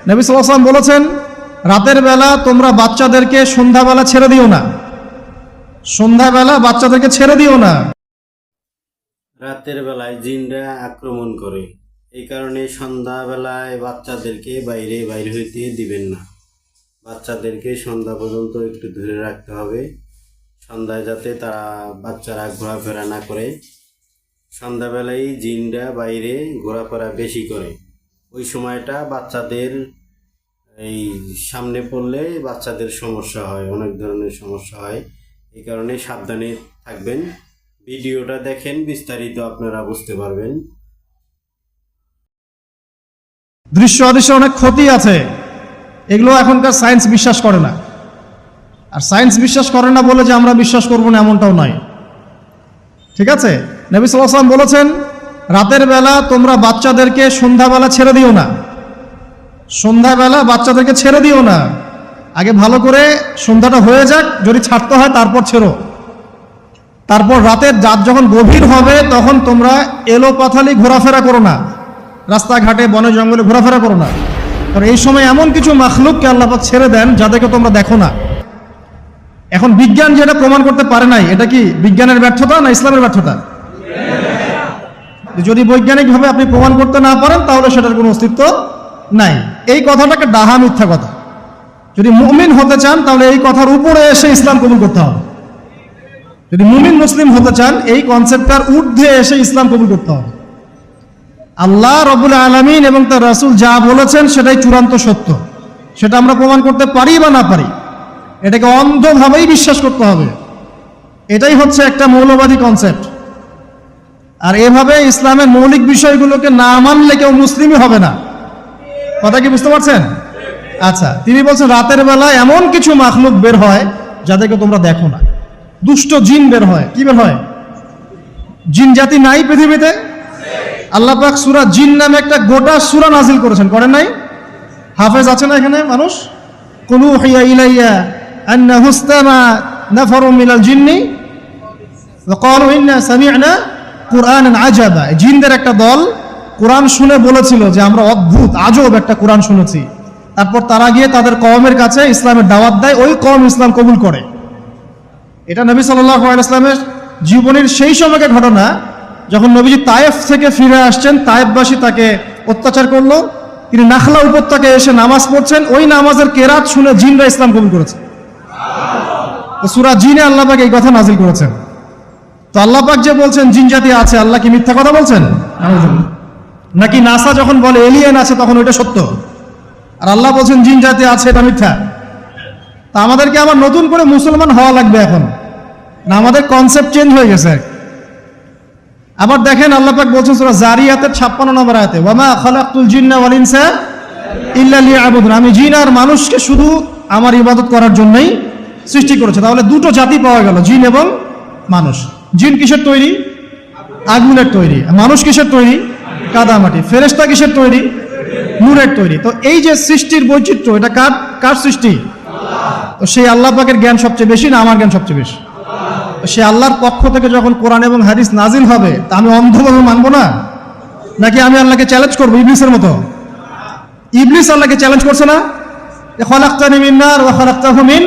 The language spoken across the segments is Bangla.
নবী সাল্লাল্লাহু আলাইহি ওয়াসাল্লাম বলেছেন, রাতের বেলা তোমরা বাচ্চাদেরকে সন্ধ্যাবেলা ছেড়ে দিও না। সন্ধ্যাবেলা বাচ্চাদেরকে ছেড়ে দিও না। রাতের বেলায় জিনরা আক্রমণ করে, এই কারণে সন্ধ্যাবেলায় বাচ্চাদেরকে বাইরে হইতে দিবেন না। বাচ্চাদেরকে সন্ধ্যা পর্যন্ত একটু দূরে রাখতে হবে। সন্ধ্যায় যাতে বাচ্চারা ঘোরাফেরা না করে। সন্ধ্যাবেলায় জিনরা বাইরে ঘোরাফেরা বেশি করে, ওই সময়টা বাচ্চাদের এই সামনে পড়লে বাচ্চাদের সমস্যা হয়, অনেক ধরনের সমস্যা হয়। এই কারণে সাবধানে থাকবেন। ভিডিওটা দেখেন, বিস্তারিত আপনারা বুঝতে পারবেন। দৃশ্য অদৃশ্য অনেক ক্ষতি আছে, এগুলো এখনকার সায়েন্স বিশ্বাস করে না। আর সায়েন্স বিশ্বাস করে না বলে যে আমরা বিশ্বাস করবো না এমনটাও নয়, ঠিক আছে? নবী সাল্লাল্লাহু আলাইহি ওয়াসাল্লাম বলেছেন, রাতের বেলা তোমরা বাচ্চাদেরকে সন্ধ্যাবেলা ছেড়ে দিও না। সন্ধ্যাবেলা বাচ্চাদেরকে ছেড়ে দিও না, আগে ভালো করে সন্ধ্যাটা হয়ে যাক, যদি ছাড়তে হয় তারপর ছেড়ো। তারপর রাতের রাত যখন গভীর হবে তখন তোমরা এলোপাথালি ঘোরাফেরা করো না, রাস্তাঘাটে বনে জঙ্গলে ঘোরাফেরা করো না। কারণ এই সময় এমন কিছু মাখলুককে আল্লাহ পাক ছেড়ে দেন যাদেরকে তোমরা দেখো না। এখন বিজ্ঞান যেটা প্রমাণ করতে পারে নাই, এটা কি বিজ্ঞানের ব্যর্থতা না ইসলামের ব্যর্থতা? যদি বৈজ্ঞানিকভাবে আপনি প্রমাণ করতে না পারেন তাহলে সেটার কোনো অস্তিত্ব নাই। এই কথাটাকে ডাহা মিথ্যা কথা। যদি মুমিন হতে চান তাহলে এই কথার উপরে এসে ইসলাম কবুল করতে হবে। যদি মুমিন মুসলিম হতে চান এই কনসেপ্টটার ঊর্ধ্বে এসে ইসলাম কবুল করতে হবে। আল্লাহ রাব্বুল আলামিন এবং তার রাসূল যা বলেছেন সেটাই চূড়ান্ত সত্য, সেটা আমরা প্রমাণ করতে পারি বা না পারি, এটাকে অন্ধভাবেই বিশ্বাস করতে হবে। এটাই হচ্ছে একটা মৌলবাদী কনসেপ্ট। আর এভাবে ইসলামের মৌলিক বিষয়গুলোকে না মানলে কেউ মুসলিমই হবে না। কথা কি বুঝতে পারছেন? আচ্ছা, তিনি বলছেন রাতের বেলা এমন কিছু মাখলুক বের হয় যাদেরকে তোমরা দেখো না। দুষ্ট জিন বের হয়। কি বের হয়? জিন জাতি নাই পৃথিবীতে? আল্লাহ পাক সূরা জিন নামে একটা গোটা সূরা নাজিল করেছেন, করেন নাই? হাফেজ আছে না এখানে মানুষ? কুল উহিয়া ইলাইয়া আন্নাহু ইসতামা নাফারুম মিনাল জিন্নি ওয়া ক্বালু ইন্না সামি'না কুরআনান আজাবা। জিনদের একটা দল কোরআন শুনে বলেছিল যে আমরা অদ্ভুত আজব একটা কোরআন শুনেছি। তারপর তারা গিয়ে তাদের কওমের কাছে ইসলামের দাওয়াত দেয়, ওই কওম ইসলাম কবুল করে। এটা নবী সাল্লাল্লাহু আলাইহি ওয়াসাল্লামের জীবনের সেই সময়কার ঘটনা, যখন নবীজি তায়েফ থেকে ফিরে আসছেন। তায়েফবাসী তাকে অত্যাচার করলো, তিনি নাখলা উপত্যকায় এসে নামাজ পড়ছেন, ওই নামাজের কেরাত শুনে জিনরা ইসলাম কবুল করেছে। তো সূরা জিনে আল্লাহ পাক এই কথা নাজিল করেছেন। তো আল্লাহ পাক যে বলছেন জিন জাতি আছে, আল্লাহ কি মিথ্যা কথা বলছেন? নাকি নাসা যখন বলে এলিয়েন আছে তখন ওইটা সত্য, আর আল্লাহ বলছেন জিন জাতি আছে এটা মিথ্যা? তা আমাদেরকে আবার নতুন করে মুসলমান হওয়া লাগবে এখন না? আমাদের কনসেপ্ট চেঞ্জ হয়ে গেছে। আবার দেখেন আল্লাহ পাক বলছেন সূরা জারিয়াতের 56 নম্বর আয়াতে, ওয়ামা খালাকতুল জিন্না ওয়াল ইনসা ইল্লা লিয়াবুদুন। আমি জিন আর মানুষকে শুধু আমার ইবাদত করার জন্যই সৃষ্টি করেছে। তাহলে দুটো জাতি পাওয়া গেল, জিন এবং মানুষ। জিন কিসের তৈরি? আগুনের তৈরি। মানুষ কিসের তৈরি? কাদামাটি। ফেরেশতা কিসের তৈরি? নূরের তৈরি। তো এই যে সৃষ্টির বৈচিত্র্য, এটা কার সৃষ্টি? তো সেই আল্লাহ পাকের জ্ঞান সবচেয়ে বেশি না আমার জ্ঞান সবচেয়ে বেশি? সে আল্লাহর পক্ষ থেকে যখন কোরআন এবং হাদিস নাজিল হবে তা আমি অন্ধভাবে মানবো না? নাকি আমি আল্লাহকে চ্যালেঞ্জ করবো ইবলিসের মতো? ইবলিস আল্লাহকে চ্যালেঞ্জ করছে না, খালাকতানি মিন নার ওয়া খালাকতাহু মিন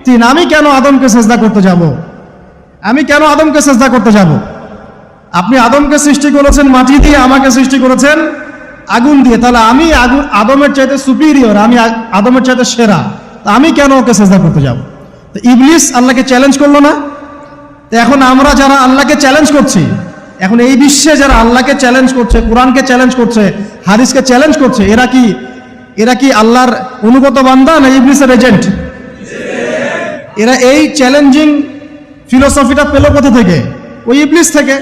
তিন। আমি কেন আদমকে সিজদা করতে যাব? আমি কেন আদমকে সিজদা করতে যাব? আপনি আদমকে সৃষ্টি করেছেন মাটি দিয়ে, আমাকে সৃষ্টি করেছেন আগুন দিয়ে। তাহলে আমি আদমের চাইতে সুপিরিয়র, আমি আদমের চাইতে সেরা, তা আমি কেন ওকে সিজদা করতে যাব? তো ইবলিস আল্লাহকে চ্যালেঞ্জ করলো না? তো এখন আমরা যারা আল্লাহকে চ্যালেঞ্জ করছি, এখন এই বিশ্বে যারা আল্লাহকে চ্যালেঞ্জ করছে, কোরআনকে চ্যালেঞ্জ করছে, হাদিসকে চ্যালেঞ্জ করছে, এরা কি আল্লাহর অনুগত বান্দা না ইবলিসের এজেন্ট? এরা এই চ্যালেঞ্জিং ফিলোসফিটা পেল কোথা থেকে? ওই ইবলিস থেকে।